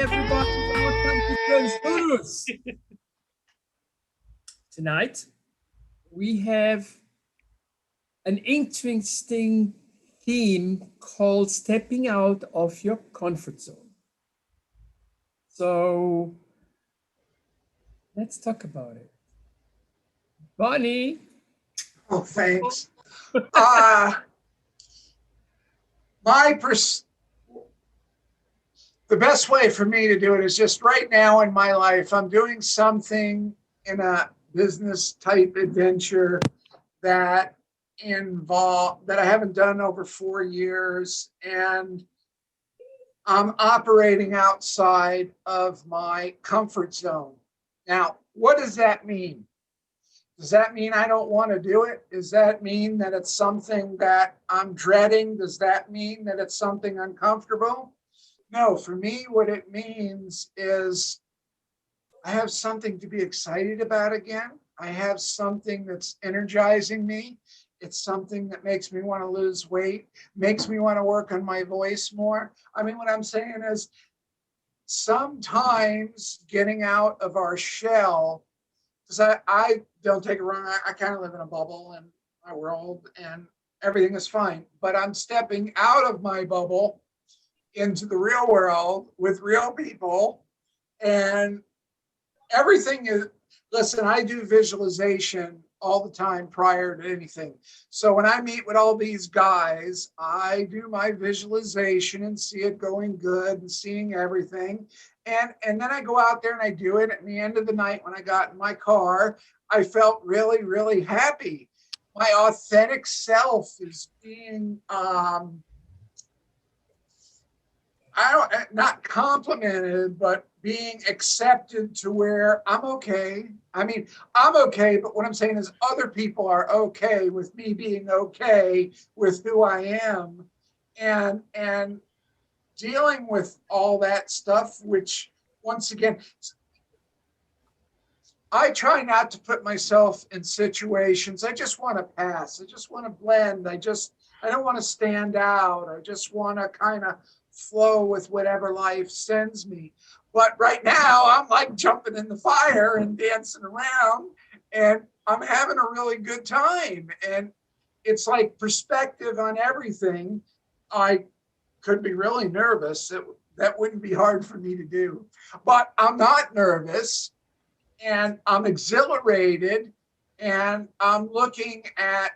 everybody, welcome to Transgenders. Tonight we have an interesting theme called stepping out of your comfort zone. So let's talk about it. Bonnie. Oh, thanks. Uh, my the best way for me to do it is just right now in my life, I'm doing something in a business type adventure that that I haven't done over 4 years, and I'm operating outside of my comfort zone. Now, what does that mean? Does that mean I don't want to do it? Does that mean that it's something that I'm dreading? Does that mean that it's something uncomfortable? No, for me, what it means is I have something to be excited about again. I have something that's energizing me. It's something that makes me want to lose weight, makes me want to work on my voice more. I mean, what I'm saying is sometimes getting out of our shell, because I don't take it wrong, I kind of live in a bubble in my world and everything is fine. But I'm stepping out of my bubble into the real world with real people, and everything is, listen, I do visualization all the time prior to anything. So when I meet with all these guys, I do my visualization and see it going good and seeing everything. And then I go out there and I do it. At the end of the night, when I got in my car, I felt really, really happy. My authentic self is being not complimented, but being accepted to where I'm okay. I mean, I'm okay, but what I'm saying is other people are okay with me being okay with who I am, and dealing with all that stuff, which once again, I try not to put myself in situations. I just want to pass. I just want to blend. I don't want to stand out. I just want to kind of flow with whatever life sends me. But right now, I'm like jumping in the fire and dancing around, and I'm having a really good time. And it's like perspective on everything. I could be really nervous. That wouldn't be hard for me to do. But I'm not nervous, and I'm exhilarated, and I'm looking at,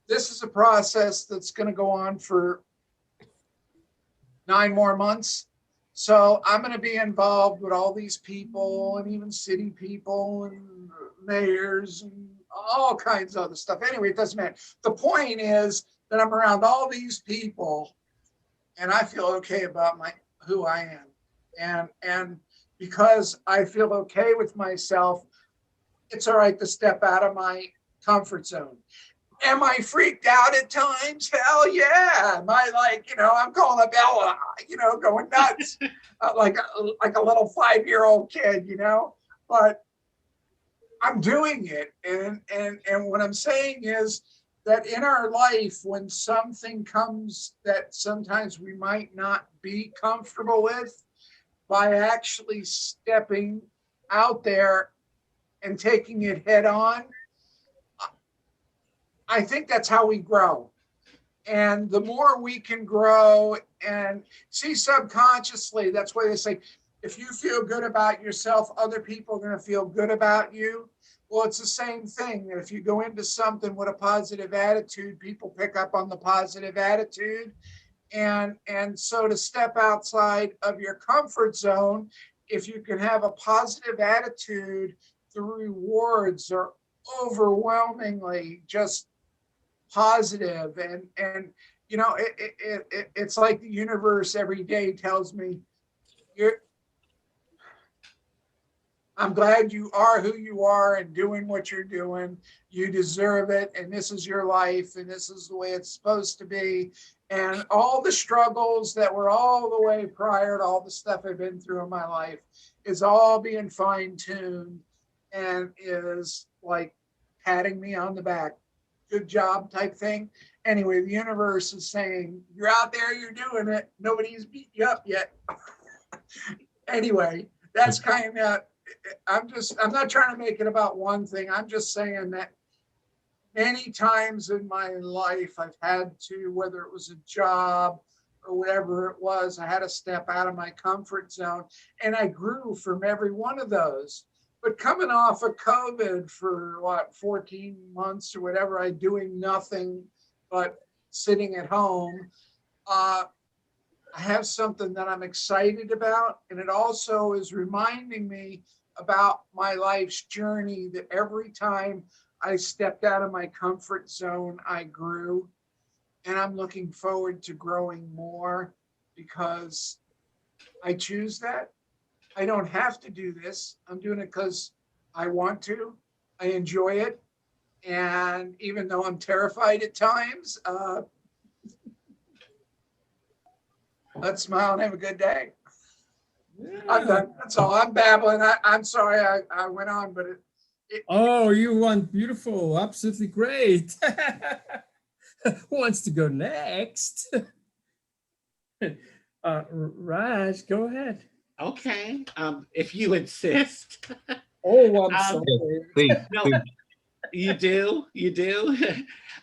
this is a process that's going to go on for 9 more months. So I'm going to be involved with all these people and even city people and mayors and all kinds of other stuff. Anyway, it doesn't matter. The point is that I'm around all these people and I feel okay about who I am. And because I feel okay with myself, it's all right to step out of my comfort zone. Am I freaked out at times? Hell yeah. Am I I'm calling a Bella, going nuts, like a little 5-year-old kid, but I'm doing it. And what I'm saying is that in our life, when something comes that sometimes we might not be comfortable with, by actually stepping out there and taking it head on, I think that's how we grow. And the more we can grow and see subconsciously, that's why they say, if you feel good about yourself, other people are going to feel good about you. Well, it's the same thing. If you go into something with a positive attitude, people pick up on the positive attitude. And so to step outside of your comfort zone, if you can have a positive attitude, the rewards are overwhelmingly just positive. And it's like the universe every day tells me, I'm glad you are who you are and doing what you're doing. You deserve it, and this is your life, and this is the way it's supposed to be. And all the struggles that were all the way prior to all the stuff I've been through in my life is all being fine-tuned and is like patting me on the back. Good job type thing. Anyway, the universe is saying, you're out there, you're doing it. Nobody's beat you up yet. Anyway, that's kind of, I'm not trying to make it about one thing. I'm just saying that many times in my life, I've had to, whether it was a job or whatever it was, I had to step out of my comfort zone. And I grew from every one of those. But coming off of COVID for what, 14 months or whatever, I doing nothing but sitting at home. Uh, I have something that I'm excited about. And it also is reminding me about my life's journey that every time I stepped out of my comfort zone, I grew. And I'm looking forward to growing more because I choose that. I don't have to do this. I'm doing it because I want to. I enjoy it. And even though I'm terrified at times, let's smile and have a good day. I'm Yeah. done. That's all. I'm babbling. I'm sorry I went on, but Oh, you went beautiful. Absolutely great. Who wants to go next? Raj, go ahead. Okay, if you insist. Oh, I'm um, Yes, sorry. please, no, please. you do, you do.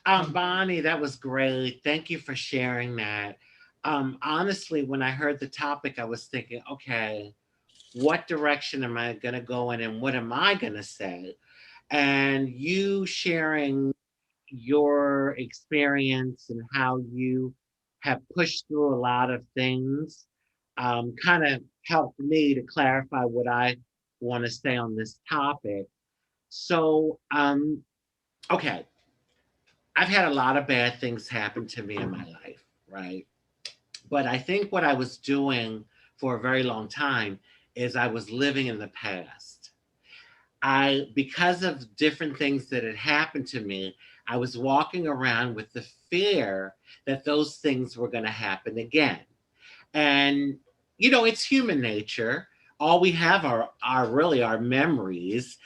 Bonnie, that was great. Thank you for sharing that. Honestly, when I heard the topic, I was thinking, okay, what direction am I going to go in, and what am I going to say? And you sharing your experience and how you have pushed through a lot of things kind of helped me to clarify what I want to say on this topic. So, okay, I've had a lot of bad things happen to me in my life, right? But I think what I was doing for a very long time is I was living in the past. Because of different things that had happened to me, I was walking around with the fear that those things were going to happen again. And, it's human nature. All we have are really our memories,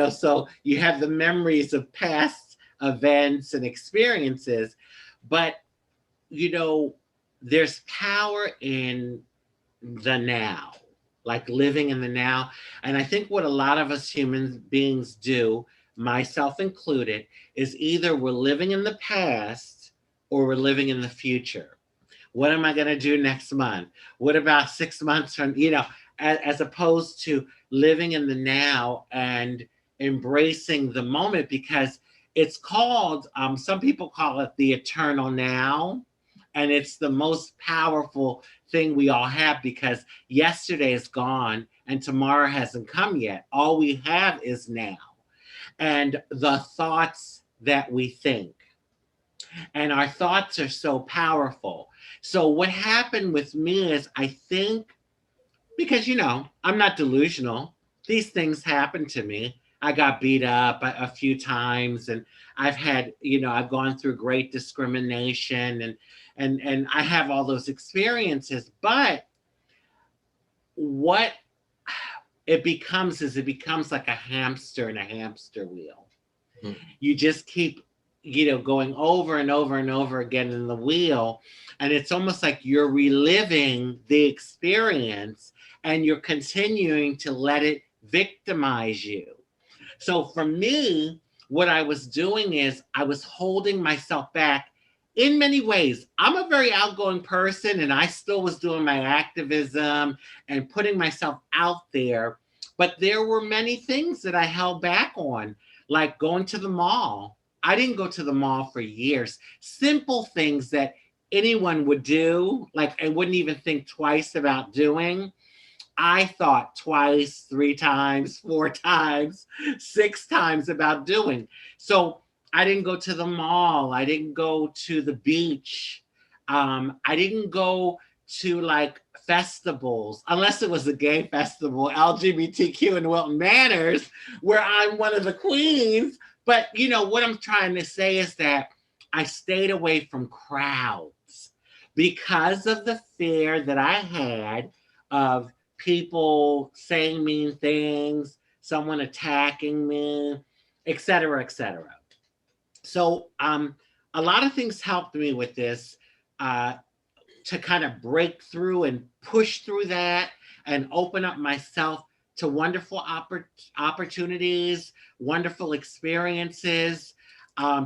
so you have the memories of past events and experiences. But, you know, there's power in the now, like living in the now. And I think what a lot of us human beings do, myself included, is either we're living in the past or we're living in the future. What am I going to do next month? What about 6 months from, as opposed to living in the now and embracing the moment, because it's called, some people call it the eternal now. And it's the most powerful thing we all have, because yesterday is gone and tomorrow hasn't come yet. All we have is now and the thoughts that we think. And our thoughts are so powerful. So, what happened with me is, I think, because, I'm not delusional, these things happen to me. I got beat up a few times, and I've gone through great discrimination, and I have all those experiences. But what it becomes like a hamster in a hamster wheel. Mhm. You just keep, going over and over and over again in the wheel. And it's almost like you're reliving the experience and you're continuing to let it victimize you. So for me, what I was doing is I was holding myself back in many ways. I'm a very outgoing person, and I still was doing my activism and putting myself out there. But there were many things that I held back on, like going to the mall. I didn't go to the mall for years. Simple things that anyone would do, like I wouldn't even think twice about doing. I thought twice, three times, four times, six times about doing. So I didn't go to the mall. I didn't go to the beach. I didn't go to like festivals, unless it was a gay festival, LGBTQ in Wilton Manors, where I'm one of the queens. But what I'm trying to say is that I stayed away from crowds because of the fear that I had of people saying mean things, someone attacking me, etc., etc. So, a lot of things helped me with this, uh, to kind of break through and push through that. and open up myself to wonderful opportunities, wonderful experiences,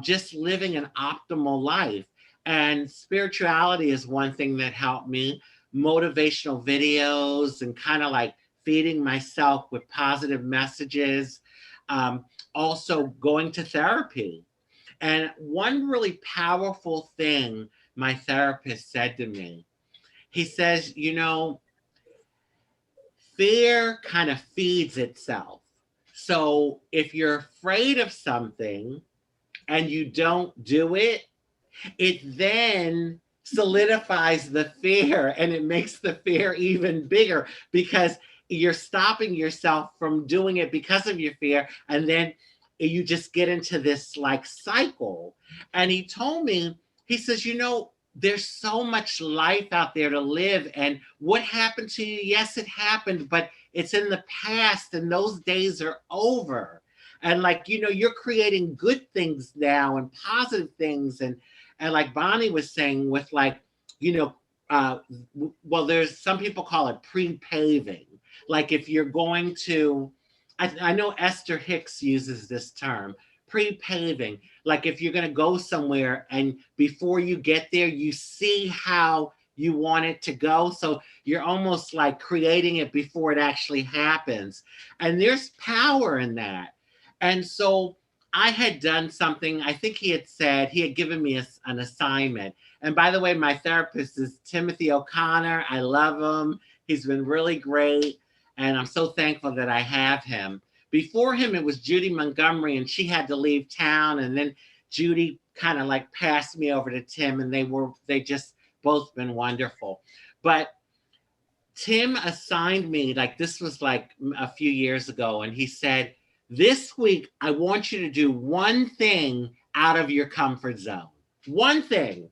just living an optimal life. And spirituality is one thing that helped me. Motivational videos and kind of like feeding myself with positive messages. Also going to therapy. And one really powerful thing my therapist said to me, he says, you know, fear kind of feeds itself. So if you're afraid of something and you don't do it, it then solidifies the fear and it makes the fear even bigger because you're stopping yourself from doing it because of your fear. And then you just get into this like cycle. And he told me, he says, you know, there's so much life out there to live. And what happened to you? Yes, it happened, but it's in the past and those days are over. And like, you know, you're creating good things now and positive things. And like Bonnie was saying with like, you know, well, there's some people call it pre-paving. Like if you're going to, I know Esther Hicks uses this term, pre-paving. Like if you're going to go somewhere and before you get there, you see how you want it to go. So you're almost like creating it before it actually happens. And there's power in that. And so I had done something, I think he had given me an assignment. And by the way, my therapist is Timothy O'Connor. I love him. He's been really great. And I'm so thankful that I have him. Before him, it was Judy Montgomery, and she had to leave town. And then Judy kind of like passed me over to Tim, and they just both been wonderful. But Tim assigned me, like this was like a few years ago, and he said, this week, I want you to do one thing out of your comfort zone. One thing.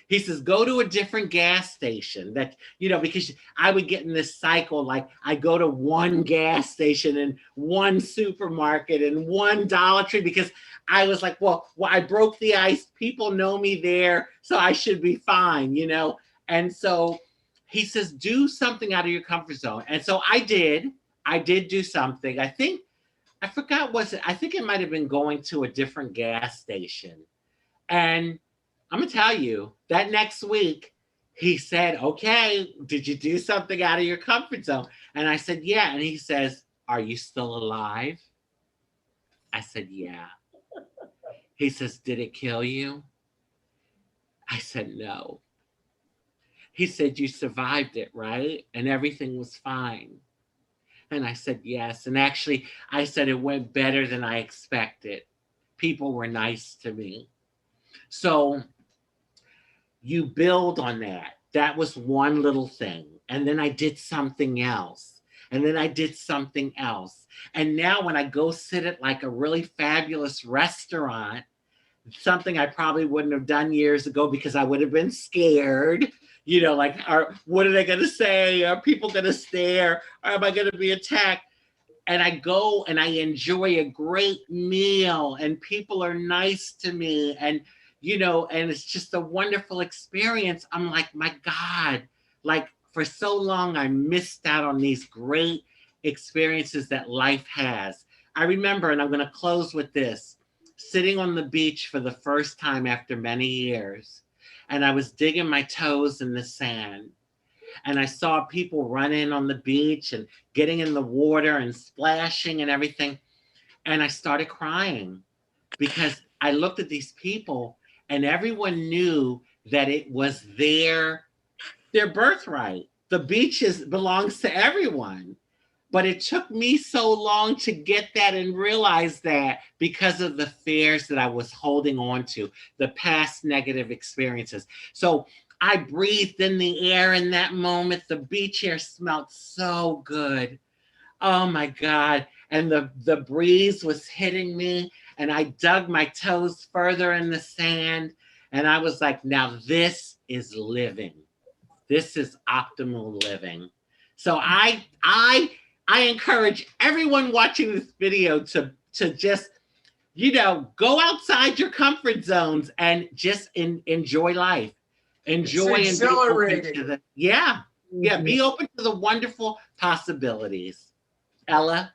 He says, go to a different gas station that, you know, because I would get in this cycle, like I go to one gas station and one supermarket and one Dollar Tree because I was like, well, I broke the ice. People know me there, so I should be fine, you know? And so he says, do something out of your comfort zone. And so I did do something. I forgot, I think it might have been going to a different gas station. And I'm gonna tell you, that next week, he said, okay, did you do something out of your comfort zone? And I said, yeah. And he says, are you still alive? I said, yeah. He says, did it kill you? I said, no. He said, you survived it, right? And everything was fine. And I said, yes. And actually, I said it went better than I expected. People were nice to me. So you build on that. That was one little thing. And then I did something else. And then I did something else. And now when I go sit at like a really fabulous restaurant, something I probably wouldn't have done years ago because I would have been scared. You know, like, what are they going to say? Are people going to stare? Or am I going to be attacked? And I go and I enjoy a great meal and people are nice to me. And, you know, and it's just a wonderful experience. I'm like, my God, like for so long, I missed out on these great experiences that life has. I remember, and I'm going to close with this, sitting on the beach for the first time after many years. And I was digging my toes in the sand. And I saw people running on the beach and getting in the water and splashing and everything. And I started crying because I looked at these people and everyone knew that it was their birthright. The beaches belongs to everyone. But it took me so long to get that and realize that because of the fears that I was holding on to, the past negative experiences. So I breathed in the air in that moment. The beach air smelled so good. Oh my God. And the breeze was hitting me and I dug my toes further in the sand. And I was like, now this is living. This is optimal living. So I encourage everyone watching this video to just, you know, go outside your comfort zones and just enjoy life. Enjoy it's exhilarating. And be open to yeah. Yeah, be open to the wonderful possibilities. Ella.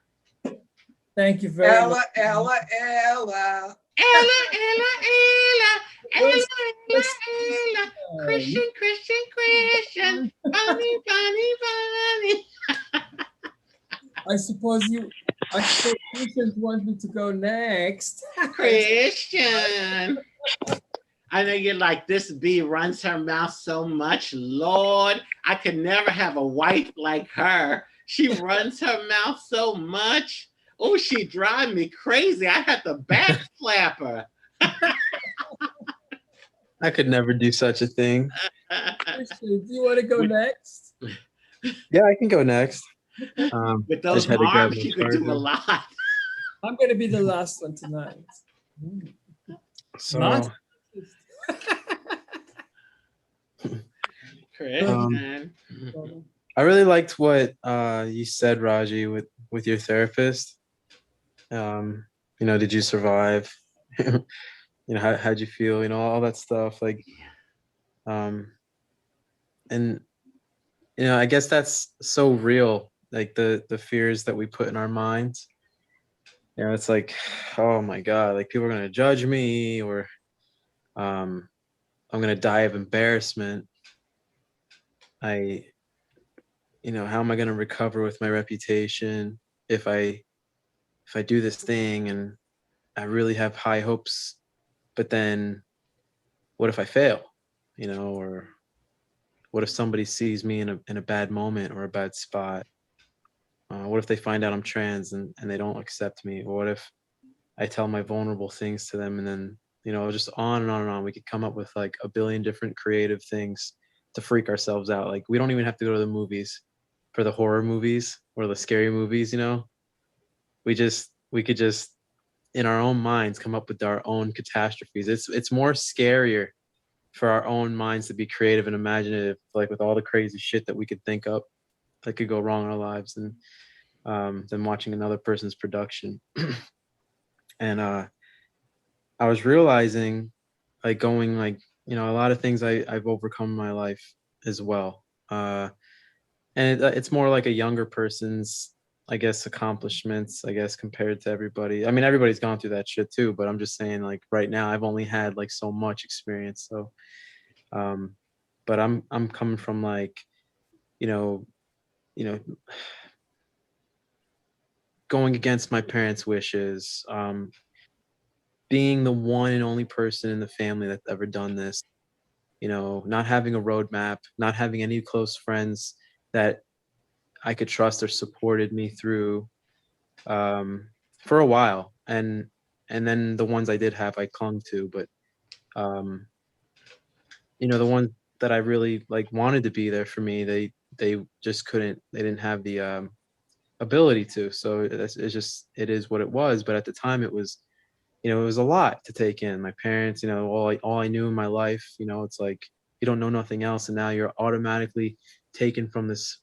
Thank you very much. Ella. Ella, Ella, Ella, Ella, Where's- Ella, Ella, Christian, Christian, Christian, Bunny, Bunny, Bunny. I suppose Christian want me to go next. Christian. I know you're like, this bee runs her mouth so much. Lord, I could never have a wife like her. She runs her mouth so much. Oh, she drive me crazy. I had to back slap her. I could never do such a thing. Christian, do you want to go next? Yeah, I can go next. With I those just had to grab arms, my you could do a charger. lot. I'm going to be the last one tonight. So Not- Christian. I really liked what you said, Raji, with your therapist. Did you survive? How'd you feel? All that stuff. Like, and I guess that's so real. Like the fears that we put in our minds. It's like, oh my God, like people are gonna judge me, or I'm gonna die of embarrassment. How am I gonna recover with my reputation if I do this thing and I really have high hopes, but then what if I fail? Or what if somebody sees me in a bad moment or a bad spot? What if they find out I'm trans and they don't accept me? Or what if I tell my vulnerable things to them, and then just on and on and on. We could come up with like a billion different creative things to freak ourselves out. Like we don't even have to go to the movies for the horror movies or the scary movies. We could just in our own minds come up with our own catastrophes. It's more scarier for our own minds to be creative and imaginative, like with all the crazy shit that we could think up that could go wrong in our lives, and than watching another person's production. And I was realizing, like going like a lot of things I've overcome in my life as well, and it's more like a younger person's, I guess, accomplishments, I guess, compared to everybody. I mean, everybody's gone through that shit too, but I'm just saying, like right now I've only had like so much experience. So but I'm coming from like you know you know going against my parents' wishes, being the one and only person in the family that's ever done this, not having a roadmap, not having any close friends that I could trust or supported me through for a while. And then the ones I did have, I clung to, but um, the ones that I really like wanted to be there for me, they just couldn't, they didn't have the ability to. So it is what it was. But at the time it was, it was a lot to take in. My parents, all I knew in my life, it's like you don't know nothing else, and now you're automatically taken from this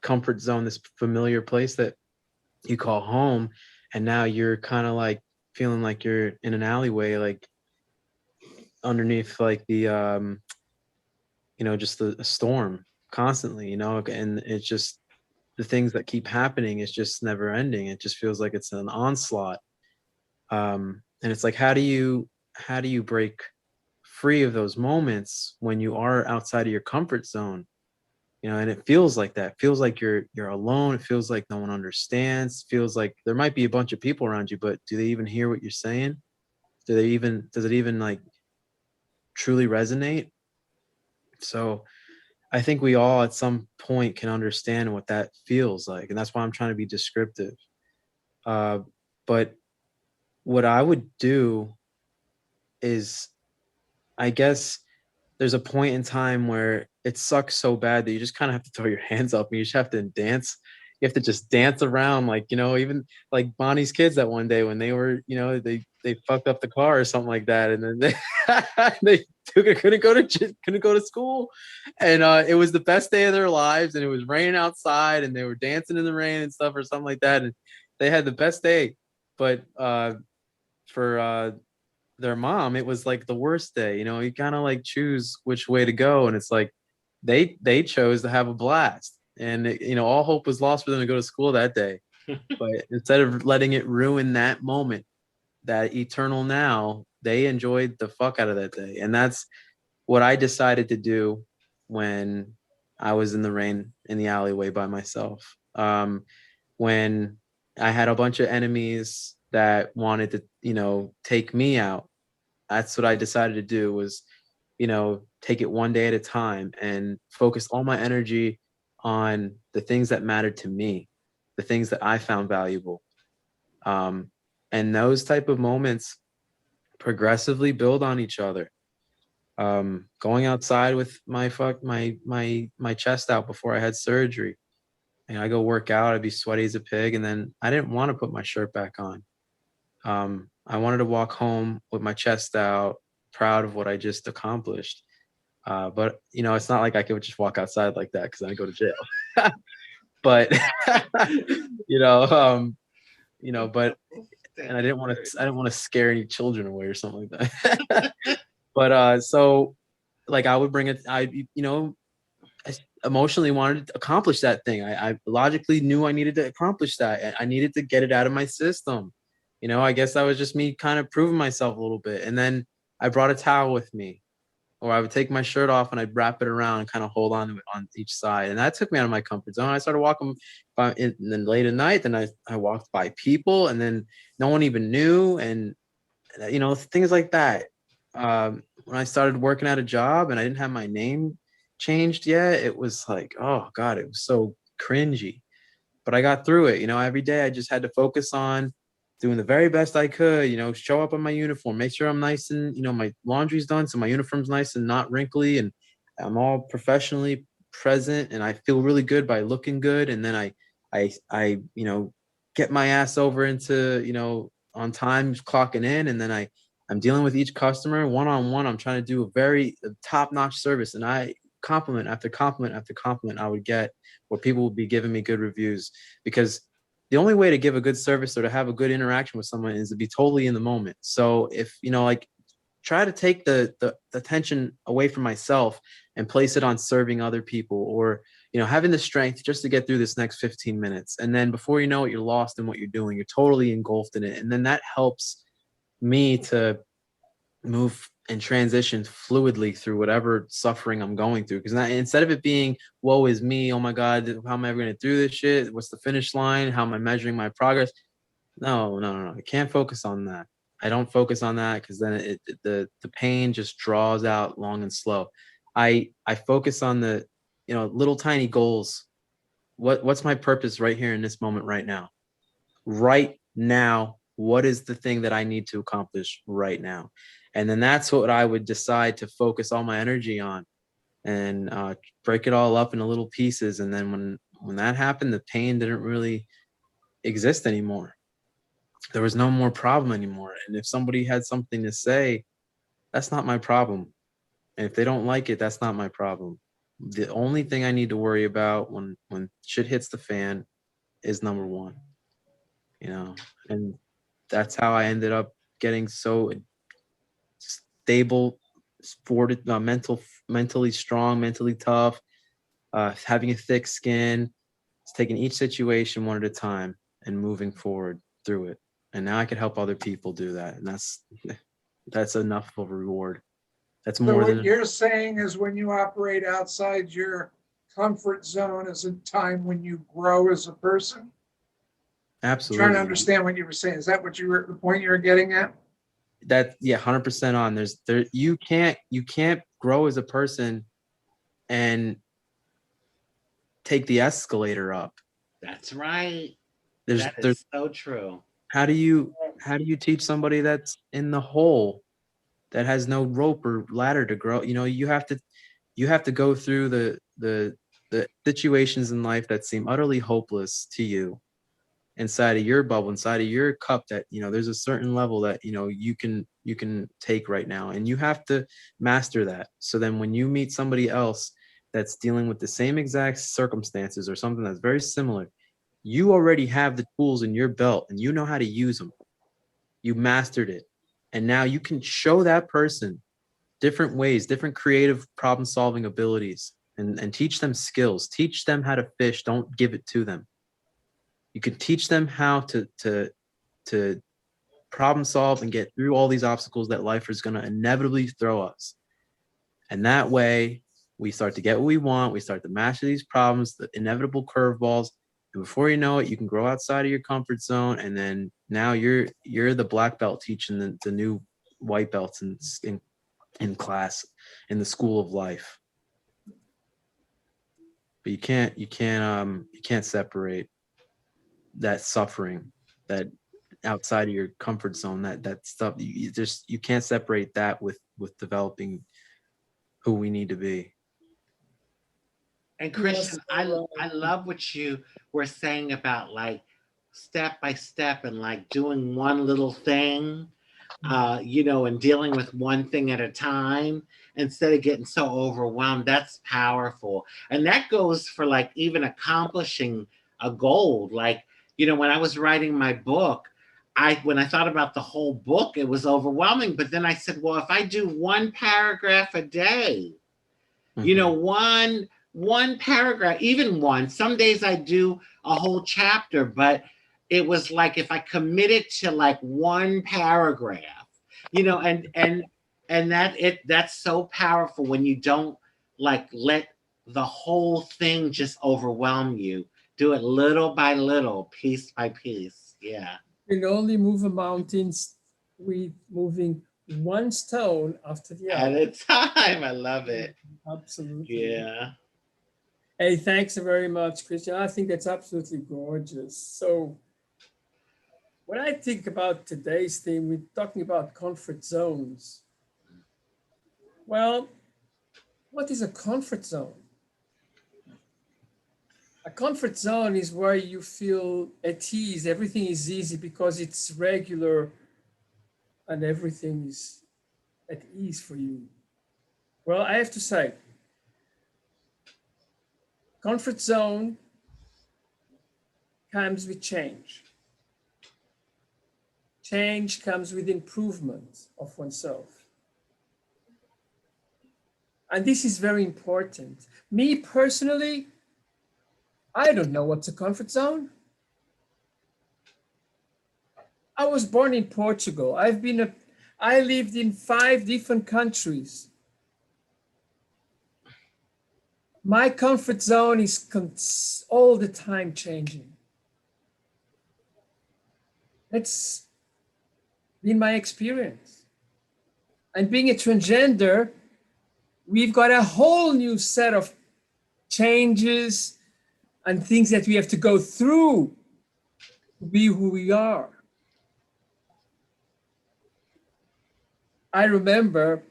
comfort zone, this familiar place that you call home, and now you're kind of like feeling like you're in an alleyway, like underneath like the just the storm constantly, and it's just the things that keep happening is just never ending. It just feels like it's an onslaught. And it's like, how do you break free of those moments when you are outside of your comfort zone? And it feels like that. It feels like you're alone. It feels like no one understands. It feels like there might be a bunch of people around you, but do they even hear what you're saying? Does it even like truly resonate? So I think we all at some point can understand what that feels like. And that's why I'm trying to be descriptive. But what I would do is, I guess there's a point in time where it sucks so bad that you just kind of have to throw your hands up and you just have to dance. You have to just dance around, like, even like Bonnie's kids that one day when they were, they fucked up the car or something like that, and then they couldn't go to school, and it was the best day of their lives, and it was raining outside, and they were dancing in the rain and stuff or something like that, and they had the best day. But for their mom, it was like the worst day. You kind of like choose which way to go, and it's like they chose to have a blast, and all hope was lost for them to go to school that day. But instead of letting it ruin that moment, that eternal now, they enjoyed the fuck out of that day. And that's what I decided to do when I was in the rain in the alleyway by myself. When I had a bunch of enemies that wanted to, take me out, that's what I decided to do was, take it one day at a time and focus all my energy on the things that mattered to me, the things that I found valuable. And those type of moments progressively build on each other. Going outside with my chest out before I had surgery, and I go work out, I'd be sweaty as a pig, and then I didn't want to put my shirt back on. I wanted to walk home with my chest out, proud of what I just accomplished. But it's not like I could just walk outside like that because I go to jail. But but and I didn't want to scare any children away or something like that. But so like I would bring it, I emotionally wanted to accomplish that thing. I logically knew I needed to accomplish that. I needed to get it out of my system. I guess that was just me kind of proving myself a little bit. And then I brought a towel with me, or I would take my shirt off and I'd wrap it around and kind of hold on to it on each side. And that took me out of my comfort zone. I started walking and then late at night, then I walked by people and then no one even knew. And, things like that. When I started working at a job and I didn't have my name changed yet, it was like, oh God, it was so cringy. But I got through it. Every day I just had to focus on doing the very best I could, show up in my uniform, make sure I'm nice and, my laundry's done. So my uniform's nice and not wrinkly and I'm all professionally present and I feel really good by looking good. And then I get my ass over into, on time clocking in. And then I'm dealing with each customer one-on-one. I'm trying to do a very top-notch service. And I compliment after compliment after compliment I would get where people would be giving me good reviews, because the only way to give a good service or to have a good interaction with someone is to be totally in the moment. So if, like try to take the attention away from myself and place it on serving other people or, having the strength just to get through this next 15 minutes. And then before you know it, you're lost in what you're doing. You're totally engulfed in it. And then that helps me to move and transition fluidly through whatever suffering I'm going through. Because instead of it being, woe is me, oh my God, how am I ever going to do this shit? What's the finish line? How am I measuring my progress? No. I can't focus on that. I don't focus on that because then the pain just draws out long and slow. I focus on the, little tiny goals. What's my purpose right here in this moment right now? Right now, what is the thing that I need to accomplish right now? And then that's what I would decide to focus all my energy on and break it all up into little pieces. And then when that happened, the pain didn't really exist anymore. There was no more problem anymore. And if somebody had something to say, that's not my problem. And if they don't like it, that's not my problem. The only thing I need to worry about when shit hits the fan is number one, and that's how I ended up getting so stable, sported, mentally strong, mentally tough, having a thick skin. It's taking each situation one at a time and moving forward through it. And now I can help other people do that. And that's enough of a reward. That's more So than what you're saying is when you operate outside your comfort zone is a time when you grow as a person? absolutely. I'm trying to understand what you were saying. Is that what the point you were getting at? That 100% on. You can't grow as a person and take the escalator up. That's right. There's so true. How do you teach somebody that's in the hole, that has no rope or ladder to grow? You have to go through the situations in life that seem utterly hopeless to you inside of your bubble, inside of your cup, that there's a certain level that you can take right now, and you have to master that. So then when you meet somebody else that's dealing with the same exact circumstances or something that's very similar, you already have the tools in your belt and you know how to use them. You mastered it. And now you can show that person different ways, different creative problem solving abilities and teach them skills. Teach them how to fish. Don't give it to them. You can teach them how to problem solve and get through all these obstacles that life is going to inevitably throw us. And that way we start to get what we want. We start to master these problems, the inevitable curveballs. And before you know it, you can grow outside of your comfort zone. And then now you're the black belt teaching the new white belts in class, in the school of life. But you can't separate that suffering, that outside of your comfort zone, that stuff. You can't separate that with developing who we need to be. And Yes, Christian, I right. love what you were saying about like step by step and like doing one little thing, you know, and dealing with one thing at a time instead of getting so overwhelmed. That's powerful. And that goes for like even accomplishing a goal. Like, you know, when I was writing my book, when I thought about the whole book, it was overwhelming. But then I said, well, if I do one paragraph a day, you know, one paragraph, even one. Some days I do a whole chapter, but it was like if I committed to like one paragraph, you know, and that's so powerful when you don't like let the whole thing just overwhelm you. Do it little by little, piece by piece. Yeah. You can only move a mountain with moving one stone after the At other. a time. I love it. Absolutely. Yeah. Hey, thanks very much, Christian. I think that's absolutely gorgeous. So when I think about today's theme, we're talking about comfort zones. Well, what is a comfort zone? A comfort zone is where you feel at ease. Everything is easy because it's regular and everything is at ease for you. Well, I have to say, comfort zone comes with change. Change comes with improvement of oneself. And this is very important. Me personally, I don't know what's a comfort zone. I was born in Portugal. I lived in 5 different countries. My comfort zone is all the time changing. That's been my experience. And being a transgender, we've got a whole new set of changes and things that we have to go through to be who we are. I remember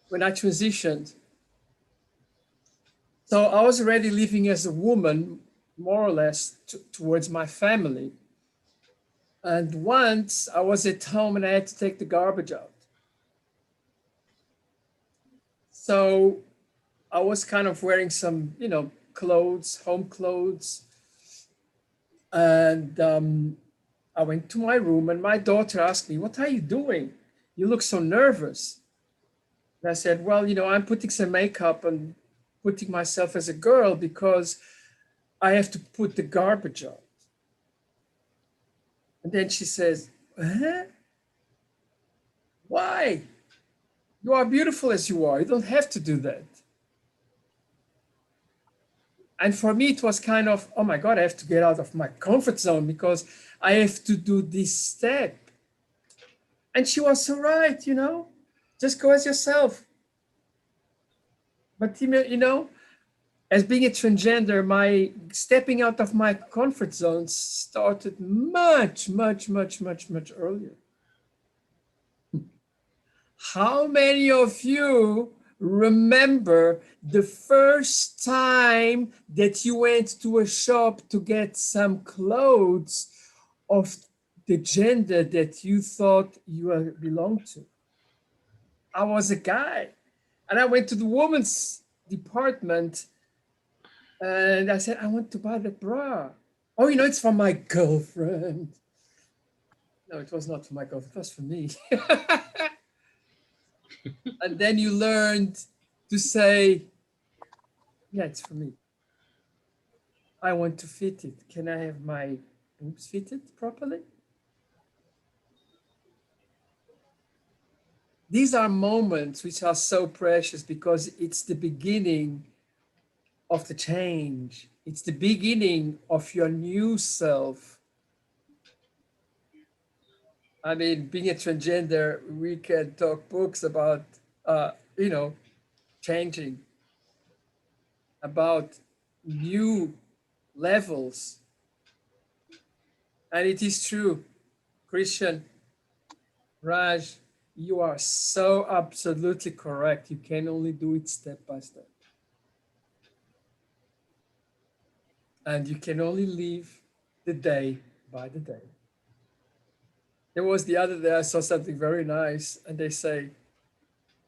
when I transitioned. So I was already living as a woman, more or less, towards my family. And once I was at home and I had to take the garbage out. So I was kind of wearing some, clothes, home clothes. And I went to my room and my daughter asked me, "What are you doing? You look so nervous." And I said, "Well, I'm putting some makeup and putting myself as a girl because I have to put the garbage out." And then she says, "Huh? Why? You are beautiful as you are. You don't have to do that." And for me, it was kind of, oh my God, I have to get out of my comfort zone because I have to do this step. And she was so right, just go as yourself. But, as being a transgender, my stepping out of my comfort zone started much, much, much, much, much earlier. How many of you remember the first time that you went to a shop to get some clothes of the gender that you thought you belonged to? I was a guy, and I went to the women's department and I said, "I want to buy the bra." "Oh, it's for my girlfriend." No, it was not for my girlfriend, it was for me. And then you learned to say, yeah, it's for me. I want to fit it. Can I have my boobs fitted properly? These are moments which are so precious because it's the beginning of the change. It's the beginning of your new self. I mean, being a transgender, we can talk books about, you know, changing, about new levels. And it is true, Christian, Raj, you are so absolutely correct. You can only do it step by step. And you can only live the day by the day. There was the other day, I saw something very nice, and they say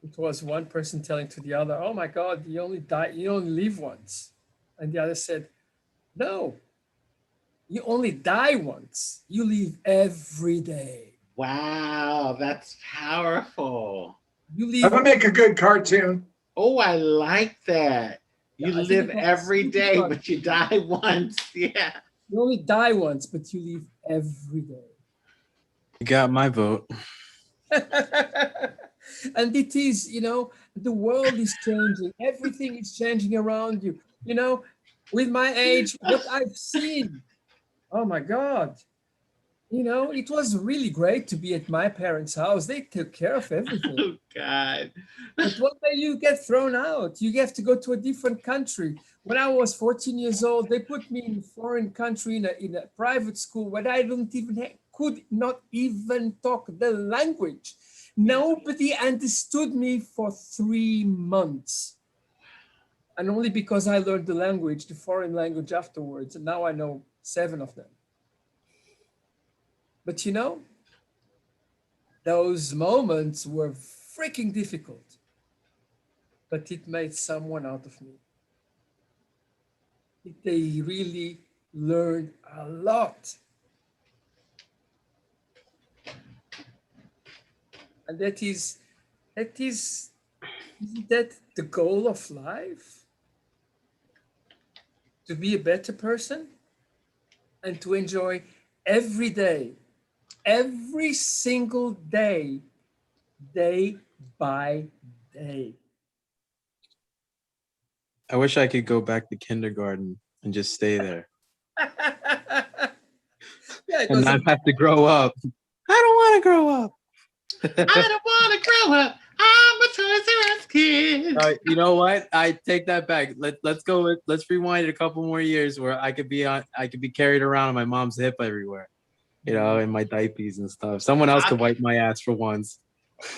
it was one person telling to the other, "Oh my God, you only die, you only live once." And the other said, "No, you only die once. You live every day. Wow, that's powerful. You That live." would make a good cartoon. Oh, I like that. Yeah, You I think live it was. every day, but you die once. Yeah. You only die once, but you live every day. You got my vote. And it is, you know, the world is changing. Everything is changing around you. You know, with my age, what I've seen, oh my God, you know, it was really great to be at my parents' house. They took care of everything. Oh, God. But one day you get thrown out. You have to go to a different country. When I was 14 years old, they put me in a foreign country in a private school where I don't even could not even talk the language. Nobody understood me for 3 months. And only because I learned the language, the foreign language afterwards. And now I know 7 of them. But you know, those moments were freaking difficult, but it made someone out of me. They really learned a lot. And isn't that the goal of life? To be a better person and to enjoy every day, every single day, day by day. I wish I could go back to kindergarten and just stay there Yeah, it and was not have to grow up. I don't want to grow up. I don't want to grow up. I'm a Toys R Us kid. You know what? I take that back. Let's go with, let's rewind it a couple more years where I could be carried around on my mom's hip everywhere, you know, in my diapers and stuff. Someone else could wipe my ass for once.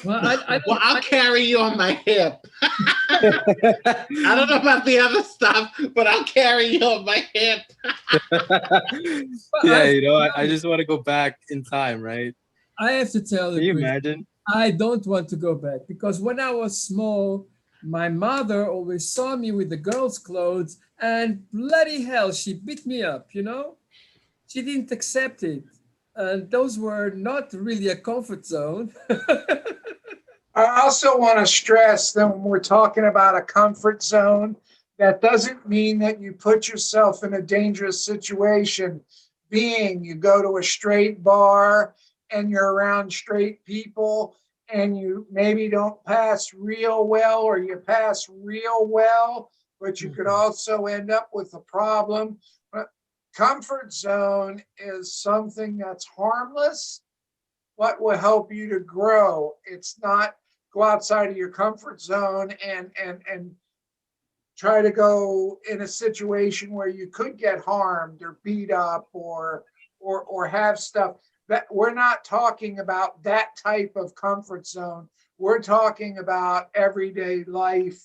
well, Well, I'll carry you on my hip. I don't know about the other stuff, but I'll carry you on my hip. Yeah, you know, I just want to go back in time, right? I have to tell Can you, you Chris, imagine? I don't want to go back because when I was small, my mother always saw me with the girls' clothes and bloody hell, she beat me up, you know? She didn't accept it. And those were not really a comfort zone. I also want to stress that when we're talking about a comfort zone, that doesn't mean that you put yourself in a dangerous situation. Being you go to a straight bar and you're around straight people and you maybe don't pass real well or you pass real well, but you could also end up with a problem. But comfort zone is something that's harmless. What will help you to grow? It's not go outside of your comfort zone and try to go in a situation where you could get harmed or beat up or have stuff. That we're not talking about that type of comfort zone. We're talking about everyday life,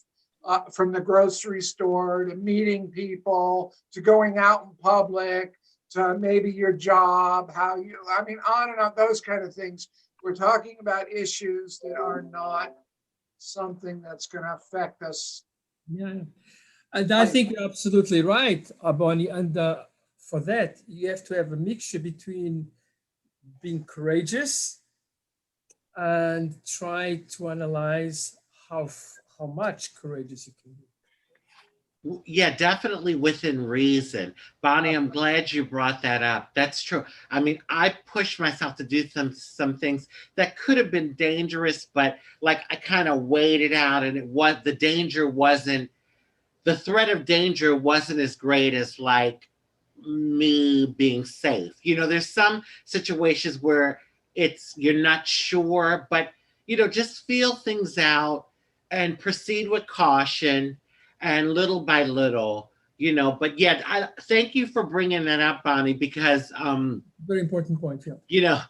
from the grocery store to meeting people to going out in public to maybe your job, how you, I mean, on and on, those kind of things. We're talking about issues that are not something that's going to affect us. Yeah. And I think you're absolutely right, Bonnie. And for that, you have to have a mixture between being courageous and try to analyze how much courageous you can be. Yeah, definitely within reason. Bonnie, I'm glad you brought that up. That's true. I mean, I pushed myself to do some things that could have been dangerous, but like I kind of weighed it out, and the danger wasn't, the threat of danger wasn't as great as like me being safe. There's some situations where you're not sure, but just feel things out and proceed with caution and little by little. But yeah, thank you for bringing that up, Bonnie, because Very important point. Yeah.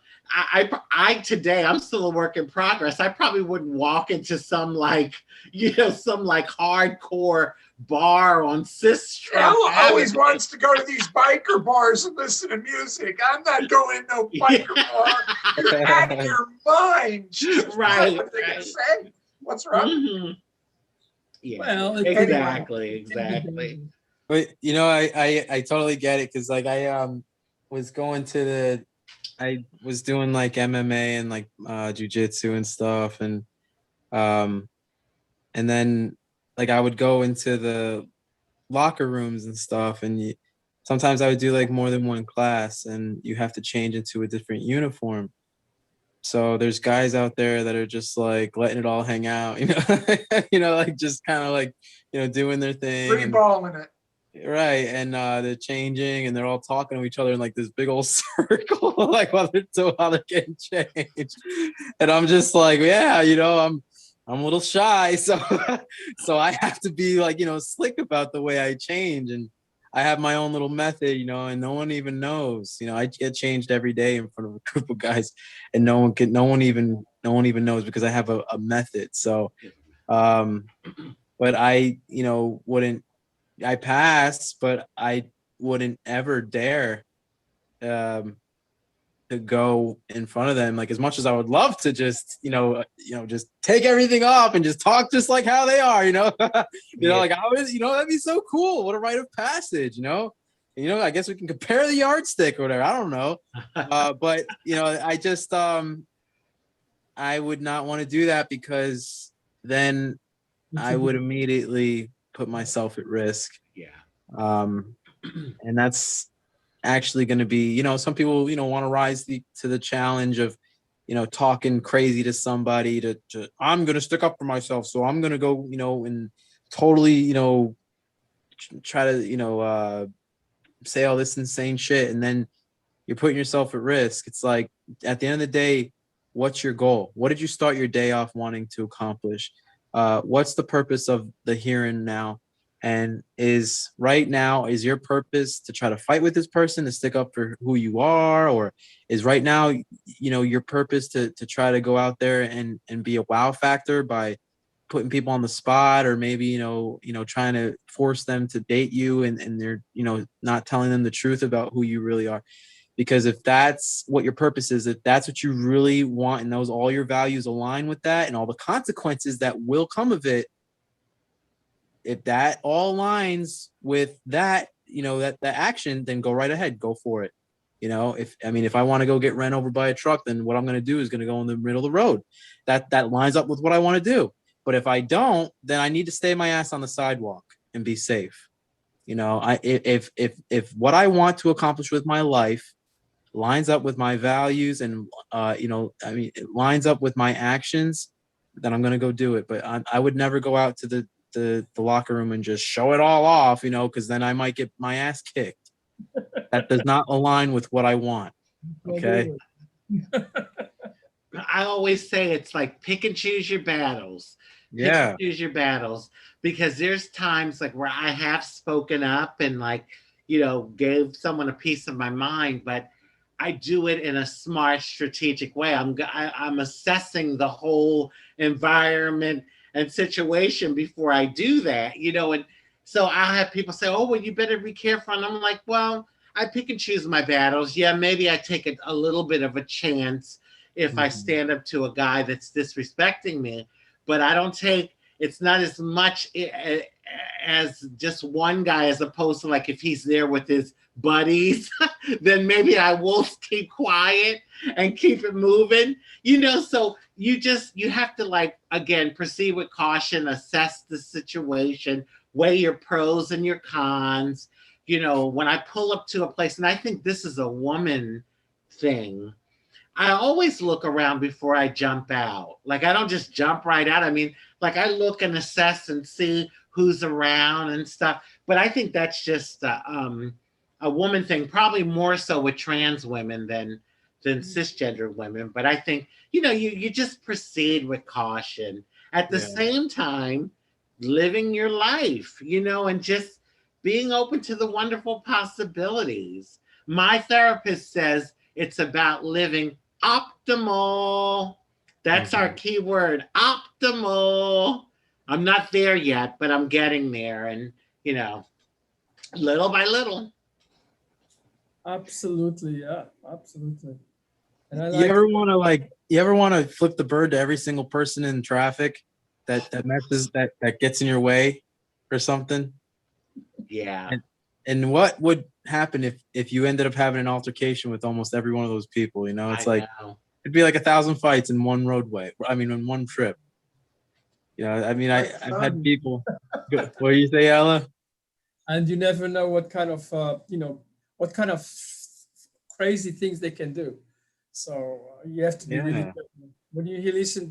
Today, I'm still a work in progress. I probably wouldn't walk into some some like hardcore bar on Sister. Al always wants to go to these biker bars and listen to music. I'm not going to no biker bar. You're out of your mind. Right. What are they gonna say? What's wrong? Mm-hmm. Yeah. Well, Exactly. But I totally get it, because like I was going to I was doing like MMA and like jujitsu and stuff, and then like I would go into the locker rooms and stuff, and sometimes I would do like more than one class, and you have to change into a different uniform. So there's guys out there that are just like letting it all hang out, like just kind of like doing their thing, Free balling it. right? And they're changing, and they're all talking to each other in like this big old circle, like while they're getting changed. And I'm just like, yeah, I'm a little shy, so so I have to be like slick about the way I change, and I have my own little method, and no one even knows. I get changed every day in front of a group of guys, and no one even knows, because I have a method. So, but I wouldn't. I pass, but I wouldn't ever dare to go in front of them. Like, as much as I would love to just just take everything off and just talk just like how they are, like I was, that'd be so cool. What a rite of passage, I guess we can compare the yardstick or whatever. I don't know. But I just I would not want to do that, because then I would immediately put myself at risk. Yeah. And that's actually going to be, some people, want to rise to the challenge of, talking crazy to somebody to I'm going to stick up for myself. So I'm going to go, and totally, try to, say all this insane shit. And then you're putting yourself at risk. It's like, at the end of the day, what's your goal? What did you start your day off wanting to accomplish? What's the purpose of the here and now? And is your purpose to try to fight with this person, to stick up for who you are? Or is right now, your purpose to try to go out there and be a wow factor by putting people on the spot, or maybe, trying to force them to date you, and they're, not telling them the truth about who you really are? Because if that's what your purpose is, if that's what you really want, and those all your values align with that, and all the consequences that will come of it, if that all aligns with that, that action, then go right ahead, go for it. If I want to go get ran over by a truck, then what I'm going to do is going to go in the middle of the road. That lines up with what I want to do. But if I don't, then I need to stay my ass on the sidewalk and be safe. If what I want to accomplish with my life lines up with my values, and it lines up with my actions, then I'm going to go do it. But I would never go out to the locker room and just show it all off, because then I might get my ass kicked. That does not align with what I want. Okay. I always say it's like pick and choose your battles. Yeah. Pick and choose your battles, because there's times like where I have spoken up and gave someone a piece of my mind, but I do it in a smart, strategic way. I'm assessing the whole environment and situation before I do that, and so I'll have people say, oh, well, you better be careful. And I'm like, well, I pick and choose my battles. Yeah, maybe I take a little bit of a chance if I stand up to a guy that's disrespecting me, but I don't take, it's not as much as just one guy, as opposed to like if he's there with his buddies, then maybe I will keep quiet and keep it moving, so you have to, like, again, proceed with caution, assess the situation, weigh your pros and your cons. When I pull up to a place, and I think this is a woman thing, I always look around before I jump out. Like, I don't just jump right out. I mean, like, I look and assess and see who's around and stuff. But I think that's just a woman thing, probably more so with trans women than cisgender women. But I think, you just proceed with caution. At the Yeah. same time, living your life, and just being open to the wonderful possibilities. My therapist says it's about living optimal. That's our key word, optimal. I'm not there yet, but I'm getting there. And, little by little. Absolutely, yeah, absolutely. And I You like, ever want to flip the bird to every single person in traffic that messes that gets in your way or something? Yeah. And what would happen if you ended up having an altercation with almost every one of those people? It's like it'd be like 1,000 fights in one roadway. I mean, in one trip. I mean, I've had people. What do you say, Ella? and you never know what kind of what kind of crazy things they can do. So you have to be really Yeah. careful. When you listen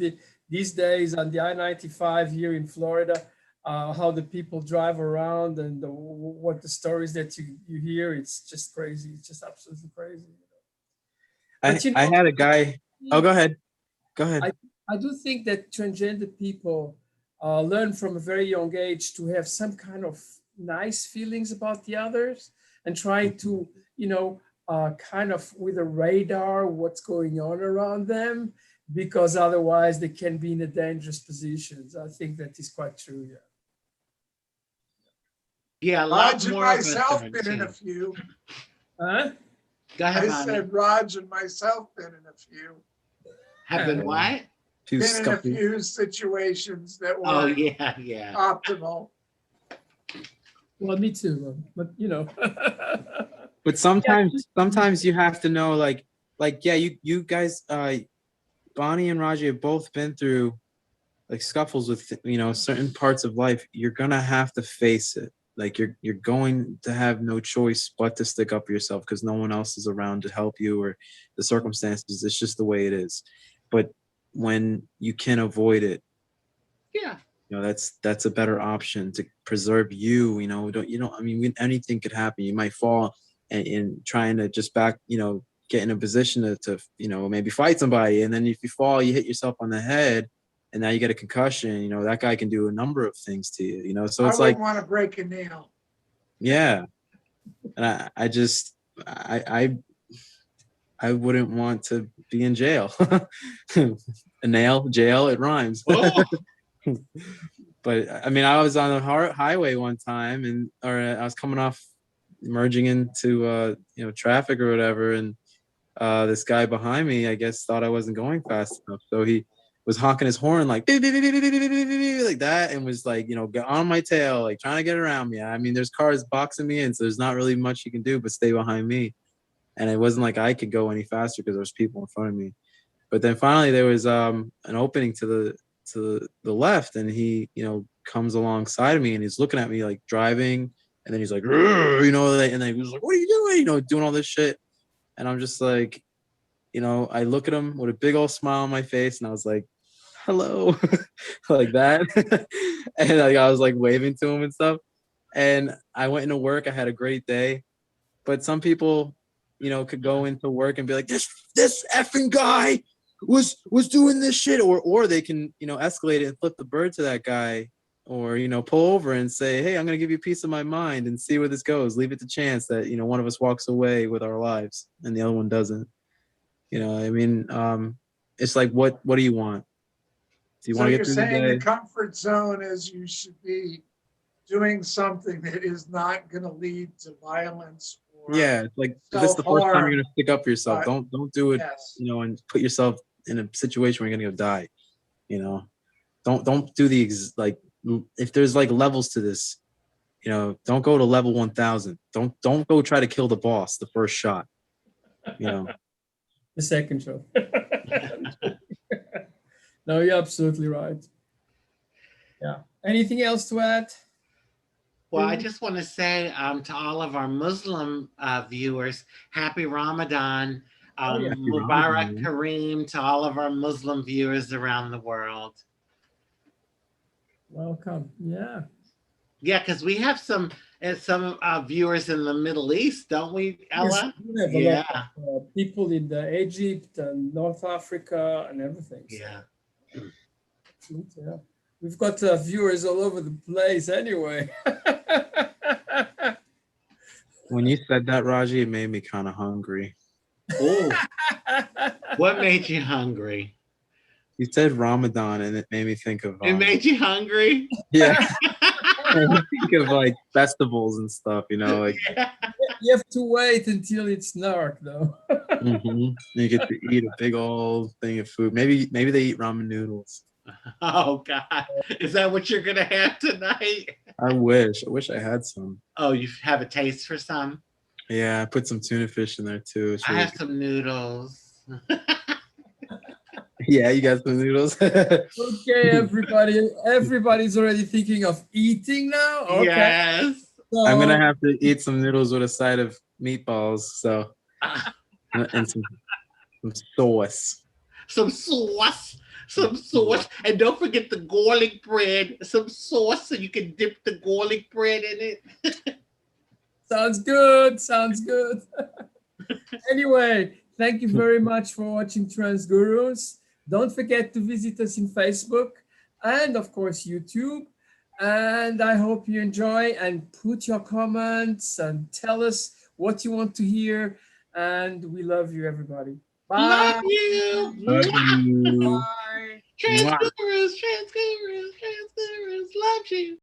these days on the I-95 here in Florida, how the people drive around and what the stories that you hear, it's just crazy. It's just absolutely crazy. But I had a guy. Oh, go ahead. Go ahead. I do think that transgender people learn from a very young age to have some kind of nice feelings about the others and try to, kind of with a radar what's going on around them, because otherwise they can be in a dangerous positions. I think that is quite true. Yeah. Yeah, a lot Raj and more of us myself are been in a too. few. Huh? Go ahead, I Bonnie. said Raj and myself been in a few. Have been what? Two Been in a scuffles. few situations that Oh, were yeah. optimal. Well, me too. But But sometimes you have to know, like yeah, you guys, Bonnie and Raji have both been through like scuffles with certain parts of life. You're gonna have to face it. Like you're going to have no choice but to stick up for yourself because no one else is around to help you, or the circumstances. It's just the way it is. But when you can avoid it, Yeah. that's a better option to preserve you. I mean, anything could happen. You might fall and trying to just get in a position to maybe fight somebody, and then if you fall, you hit yourself on the head, and now you get a concussion. That guy can do a number of things to you. So it's I like, wouldn't want to break a nail. yeah. And I wouldn't want to be in jail. A nail, jail, it rhymes. Oh, But I mean, I was on the highway one time, or I was coming off, merging into traffic or whatever, and this guy behind me, I guess, thought I wasn't going fast enough, so he was honking his horn like beep, beep, beep, beep, beep, beep, beep, beep, like that, and was like, get on my tail, like trying to get around me. I mean, there's cars boxing me in, so there's not really much you can do but stay behind me. And it wasn't like I could go any faster because there was people in front of me. But then finally there was an opening to the left, and he comes alongside of me, and he's looking at me like driving, and then he's like, and then he was like, what are you doing, doing all this shit. And I'm just like, I look at him with a big old smile on my face, and I was like, hello, like that. And like, I was like waving to him and stuff, and I went into work. I had a great day. But some people could go into work and be like, this effing guy was doing this shit, or they can escalate it and flip the bird to that guy, or pull over and say, hey, I'm gonna give you a piece of my mind and see where this goes. Leave it to chance that one of us walks away with our lives and the other one doesn't. I mean, it's like, what do you want? Do you So want to you're get through the saying the day? comfort zone is you should be doing something that is not going to lead to violence or Yeah, it's like, if it's the first time self-harm. you're gonna stick up for yourself, But don't do it, yes, and put yourself in a situation where you're gonna go die. Don't do like, if there's like levels to this, don't go to level 1000. Don't go try to kill the boss the first shot. the second show. No, you're absolutely right. Yeah. Anything else to add? Well, I just want to say to all of our Muslim viewers, happy Ramadan. Oh, yeah. Happy Mubarak Ramadan. Kareem to all of our Muslim viewers around the world. Welcome. Yeah. Yeah, because we have some viewers in the Middle East, don't we, Yes, Ella? we have a lot Yeah, of people in Egypt and North Africa and everything. So, yeah. yeah. We've got viewers all over the place anyway. When you said that, Raji, it made me kind of hungry. Oh, what made you hungry? You said Ramadan, and it made me think of It made you hungry? yeah, made me think of like festivals and stuff. You know, like Yeah. You have to wait until it's dark, though. you get to eat a big old thing of food. Maybe they eat ramen noodles. Oh God, is that what you're gonna have tonight? I wish I had some. Oh, you have a taste for some? Yeah, I put some tuna fish in there too. It's I really have some noodles. yeah, you got some noodles. Okay, everybody. Everybody's already thinking of eating now. Okay. Yes. I'm gonna So, have to eat some noodles with a side of meatballs. So and some sauce. Some sauce. Some sauce. And don't forget the garlic bread. Some sauce so you can dip the garlic bread in it. sounds good. Sounds good. Anyway, thank you very much for watching Transgurus. Don't forget to visit us in Facebook and, of course, YouTube. And I hope you enjoy and put your comments and tell us what you want to hear. And we love you, everybody. Love Bye. you. Love you. Bye. Mwah. Transgurus, transgurus, transgurus. Love you.